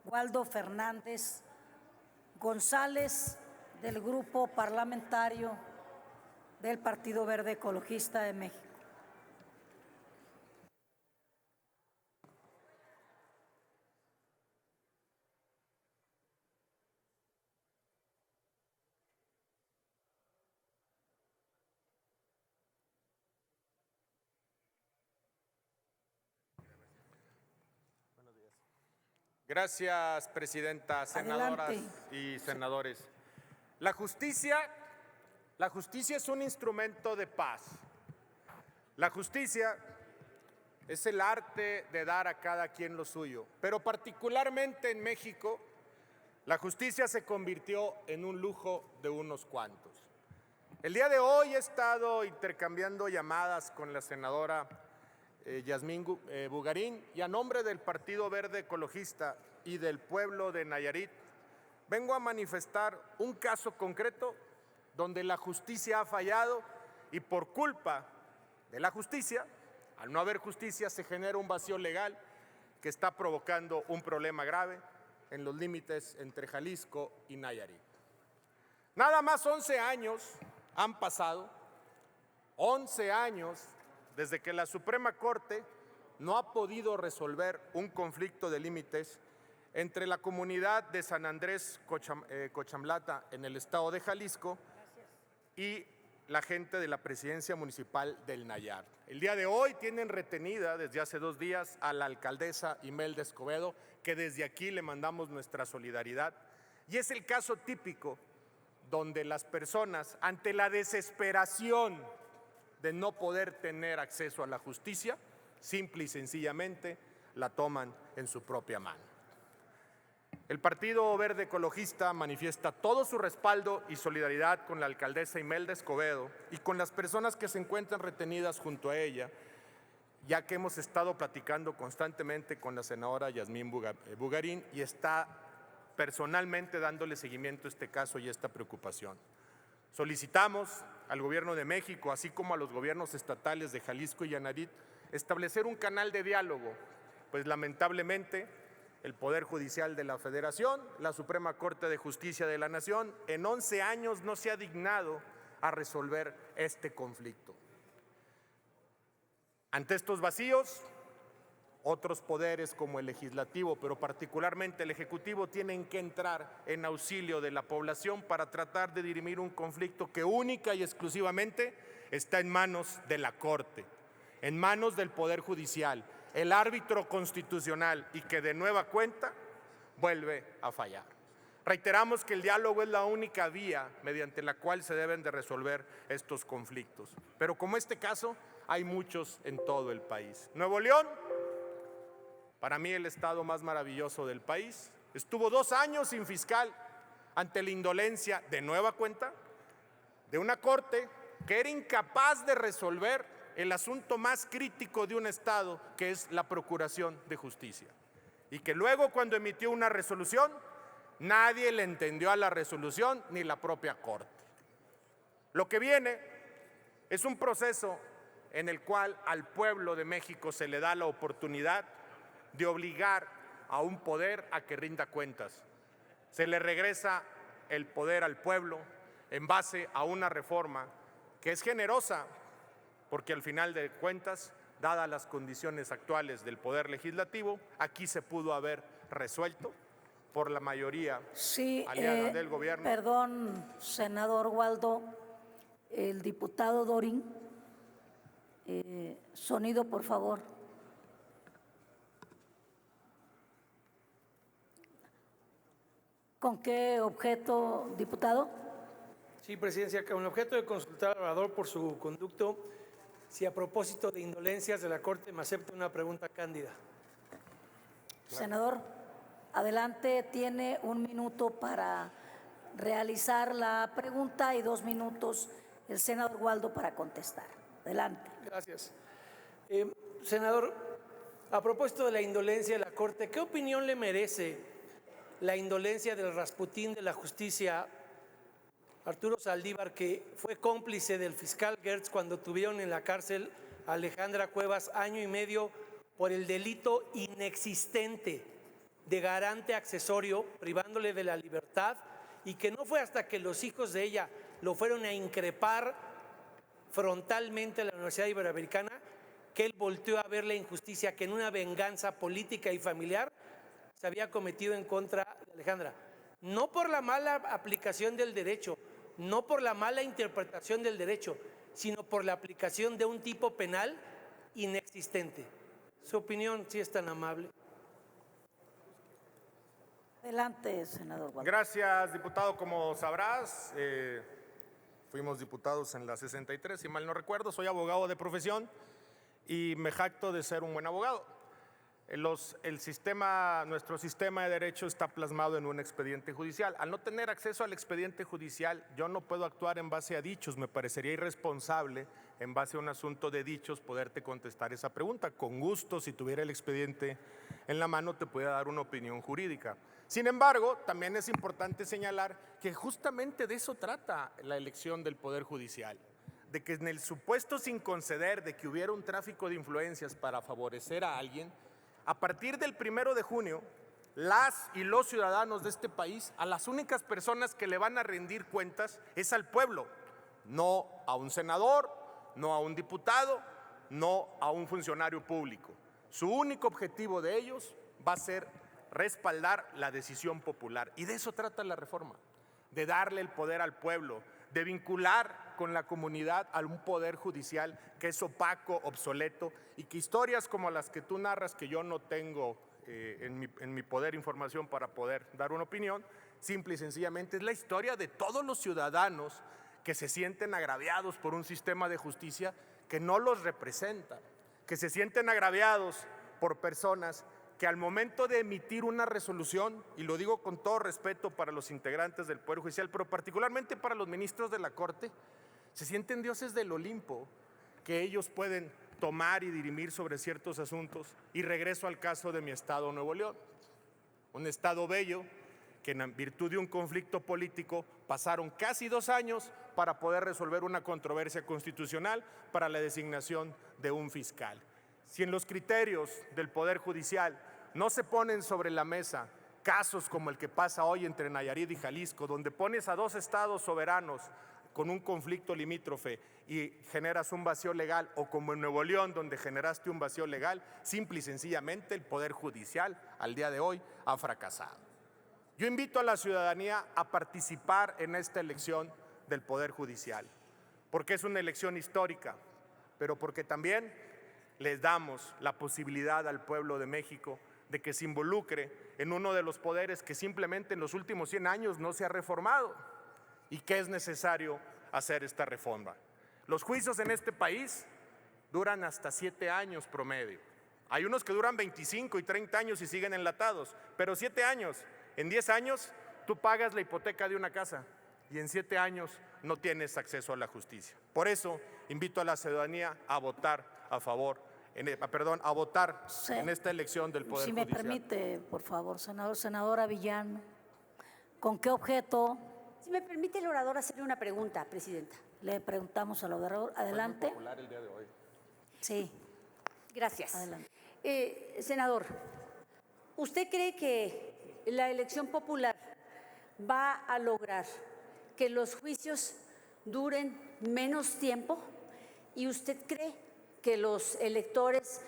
Waldo Fernández González, del Grupo Parlamentario del Partido Verde Ecologista de México. Gracias, presidenta, senadoras y senadores. La justicia es un instrumento de paz. La justicia es el arte de dar a cada quien lo suyo, pero particularmente en México, la justicia se convirtió en un lujo de unos cuantos. El día de hoy he estado intercambiando llamadas con la senadora Yasmín Bugarín, y a nombre del Partido Verde Ecologista y del pueblo de Nayarit, vengo a manifestar un caso concreto donde la justicia ha fallado y por culpa de la justicia, al no haber justicia, se genera un vacío legal que está provocando un problema grave en los límites entre Jalisco y Nayarit. Nada más 11 años han pasado, 11 años desde que la Suprema Corte no ha podido resolver un conflicto de límites entre la comunidad de San Andrés Cochamlata en el estado de Jalisco y la gente de la presidencia municipal del Nayar. El día de hoy tienen retenida desde hace 2 días a la alcaldesa Imelda Escobedo, que desde aquí le mandamos nuestra solidaridad. Y es el caso típico donde las personas, ante la desesperación de no poder tener acceso a la justicia, simple y sencillamente la toman en su propia mano. El Partido Verde Ecologista manifiesta todo su respaldo y solidaridad con la alcaldesa Imelda Escobedo y con las personas que se encuentran retenidas junto a ella, ya que hemos estado platicando constantemente con la senadora Yasmín Bugarín y está personalmente dándole seguimiento a este caso y esta preocupación. Solicitamos al Gobierno de México, así como a los gobiernos estatales de Jalisco y Nayarit, establecer un canal de diálogo, pues lamentablemente el Poder Judicial de la Federación, la Suprema Corte de Justicia de la Nación, en 11 años no se ha dignado a resolver este conflicto. Ante estos vacíos, otros poderes como el legislativo, pero particularmente el ejecutivo, tienen que entrar en auxilio de la población para tratar de dirimir un conflicto que única y exclusivamente está en manos de la Corte, en manos del Poder Judicial, el árbitro constitucional, y que de nueva cuenta vuelve a fallar. Reiteramos que el diálogo es la única vía mediante la cual se deben de resolver estos conflictos. Pero como este caso, hay muchos en todo el país. Nuevo León, para mí el estado más maravilloso del país, estuvo 2 años sin fiscal ante la indolencia, de nueva cuenta, de una corte que era incapaz de resolver el asunto más crítico de un estado, que es la procuración de justicia. Y que luego, cuando emitió una resolución, nadie le entendió a la resolución, ni la propia corte. Lo que viene es un proceso en el cual al pueblo de México se le da la oportunidad de obligar a un poder a que rinda cuentas. Se le regresa el poder al pueblo en base a una reforma que es generosa, porque al final de cuentas, dadas las condiciones actuales del Poder Legislativo, aquí se pudo haber resuelto por la mayoría aliada del gobierno. Perdón, senador Waldo, el diputado Dorín, sonido, por favor. ¿Con qué objeto, diputado? Sí, Presidencia, con el objeto de consultar al orador por su conducto, si a propósito de indolencias de la Corte me acepta una pregunta cándida. Senador, adelante, tiene 1 minuto para realizar la pregunta y 2 minutos el senador Waldo para contestar. Adelante. Gracias. Senador, a propósito de la indolencia de la Corte, ¿qué opinión le merece la indolencia del Rasputín de la justicia, Arturo Saldívar, que fue cómplice del fiscal Gertz cuando tuvieron en la cárcel a Alejandra Cuevas 1 año y medio por el delito inexistente de garante accesorio, privándole de la libertad, y que no fue hasta que los hijos de ella lo fueron a increpar frontalmente a la Universidad Iberoamericana que él volteó a ver la injusticia que en una venganza política y familiar se había cometido en contra de Alejandra. No por la mala aplicación del derecho, no por la mala interpretación del derecho, sino por la aplicación de un tipo penal inexistente. Su opinión, si es tan amable. Adelante, senador Waldo. Gracias, diputado. Como sabrás, fuimos diputados en la 63, si mal no recuerdo. Soy abogado de profesión y me jacto de ser un buen abogado. Nuestro sistema de derecho está plasmado en un expediente judicial. Al no tener acceso al expediente judicial, yo no puedo actuar en base a dichos. Me parecería irresponsable, en base a un asunto de dichos, poderte contestar esa pregunta. Con gusto, si tuviera el expediente en la mano, te pudiera dar una opinión jurídica. Sin embargo, también es importante señalar que justamente de eso trata la elección del Poder Judicial. De que en el supuesto sin conceder de que hubiera un tráfico de influencias para favorecer a alguien, a partir del 1 de junio, las y los ciudadanos de este país, a las únicas personas que le van a rendir cuentas es al pueblo, no a un senador, no a un diputado, no a un funcionario público. Su único objetivo de ellos va a ser respaldar la decisión popular. Y de eso trata la reforma, de darle el poder al pueblo, de vincular con la comunidad a un poder judicial que es opaco, obsoleto, y que historias como las que tú narras, que yo no tengo en mi poder información para poder dar una opinión, simple y sencillamente es la historia de todos los ciudadanos que se sienten agraviados por un sistema de justicia que no los representa, que se sienten agraviados por personas que al momento de emitir una resolución, y lo digo con todo respeto para los integrantes del Poder Judicial, pero particularmente para los ministros de la Corte, se sienten dioses del Olimpo, que ellos pueden tomar y dirimir sobre ciertos asuntos. Y regreso al caso de mi estado, Nuevo León, un estado bello que en virtud de un conflicto político pasaron casi 2 años para poder resolver una controversia constitucional para la designación de un fiscal. Si en los criterios del Poder Judicial no se ponen sobre la mesa casos como el que pasa hoy entre Nayarit y Jalisco, donde pones a 2 estados soberanos con un conflicto limítrofe y generas un vacío legal, o como en Nuevo León, donde generaste un vacío legal, simple y sencillamente el Poder Judicial al día de hoy ha fracasado. Yo invito a la ciudadanía a participar en esta elección del Poder Judicial, porque es una elección histórica, pero porque también les damos la posibilidad al pueblo de México de que se involucre en uno de los poderes que simplemente en los últimos 100 años no se ha reformado y que es necesario hacer esta reforma. Los juicios en este país duran hasta 7 años promedio. Hay unos que duran 25 y 30 años y siguen enlatados, pero 7 años. En 10 años tú pagas la hipoteca de una casa y en 7 años no tienes acceso a la justicia. Por eso invito a la ciudadanía a votar a favor, a votar en esta elección del Poder Judicial. Si me permite, por favor, senadora Villán, ¿con qué objeto? Si me permite el orador hacerle una pregunta, presidenta. Le preguntamos al orador. Adelante. Fue muy popular el día de hoy. Sí. Gracias. Adelante. Senador, ¿usted cree que la elección popular va a lograr que los juicios duren menos tiempo? ¿Y usted cree que los electores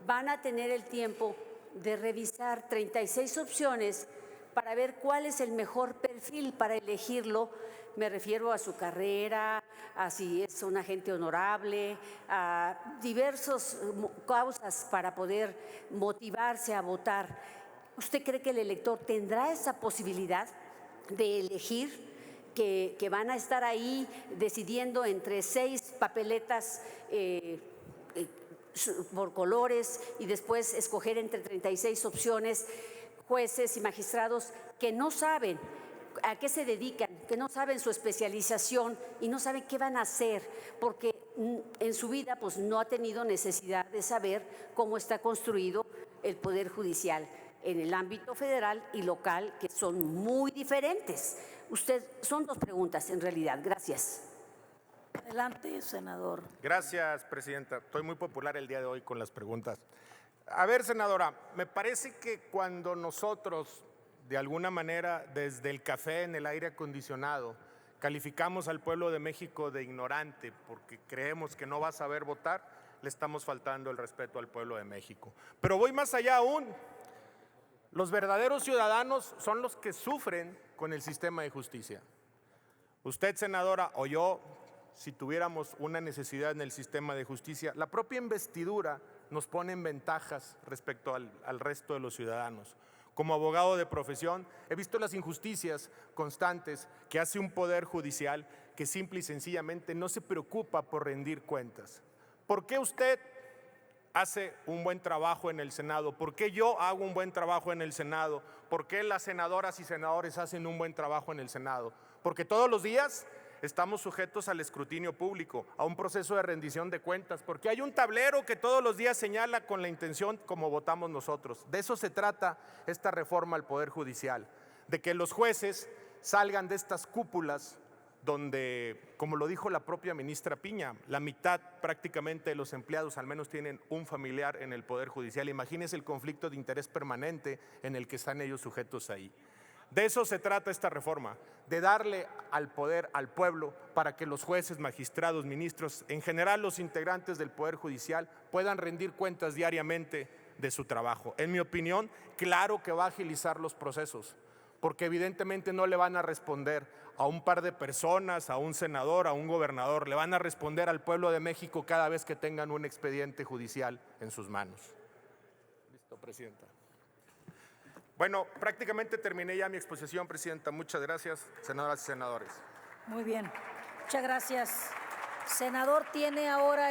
van a tener el tiempo de revisar 36 opciones para ver cuál es el mejor perfil para elegirlo? Me refiero a su carrera, a si es un agente honorable, a diversas causas para poder motivarse a votar. ¿Usted cree que el elector tendrá esa posibilidad de elegir? Que van a estar ahí decidiendo entre 6 papeletas por colores y después escoger entre 36 opciones, jueces y magistrados que no saben a qué se dedican, que no saben su especialización y no saben qué van a hacer, porque en su vida pues no ha tenido necesidad de saber cómo está construido el Poder Judicial en el ámbito federal y local, que son muy diferentes? Son 2 preguntas en realidad. Gracias. Adelante, senador. Gracias, presidenta. Estoy muy popular el día de hoy con las preguntas. A ver, senadora, me parece que cuando nosotros, de alguna manera, desde el café en el aire acondicionado, calificamos al pueblo de México de ignorante porque creemos que no va a saber votar, le estamos faltando el respeto al pueblo de México. Pero voy más allá aún. Los verdaderos ciudadanos son los que sufren con el sistema de justicia. Usted, senadora, o yo, si tuviéramos una necesidad en el sistema de justicia, la propia investidura nos pone en ventajas respecto al resto de los ciudadanos. Como abogado de profesión, he visto las injusticias constantes que hace un poder judicial que simple y sencillamente no se preocupa por rendir cuentas. ¿Por qué usted hace un buen trabajo en el Senado? ¿Por qué yo hago un buen trabajo en el Senado? ¿Por qué las senadoras y senadores hacen un buen trabajo en el Senado? Porque todos los días estamos sujetos al escrutinio público, a un proceso de rendición de cuentas, porque hay un tablero que todos los días señala con la intención como votamos nosotros. De eso se trata esta reforma al Poder Judicial, de que los jueces salgan de estas cúpulas donde, como lo dijo la propia ministra Piña, la mitad prácticamente de los empleados al menos tienen un familiar en el Poder Judicial. Imagínense el conflicto de interés permanente en el que están ellos sujetos ahí. De eso se trata esta reforma, de darle al poder al pueblo para que los jueces, magistrados, ministros, en general los integrantes del Poder Judicial puedan rendir cuentas diariamente de su trabajo. En mi opinión, claro que va a agilizar los procesos, porque evidentemente no le van a responder a un par de personas, a un senador, a un gobernador, le van a responder al pueblo de México cada vez que tengan un expediente judicial en sus manos. Listo, Presidenta. Bueno, prácticamente terminé ya mi exposición, Presidenta. Muchas gracias, senadoras y senadores. Muy bien. Muchas gracias. Senador, tiene ahora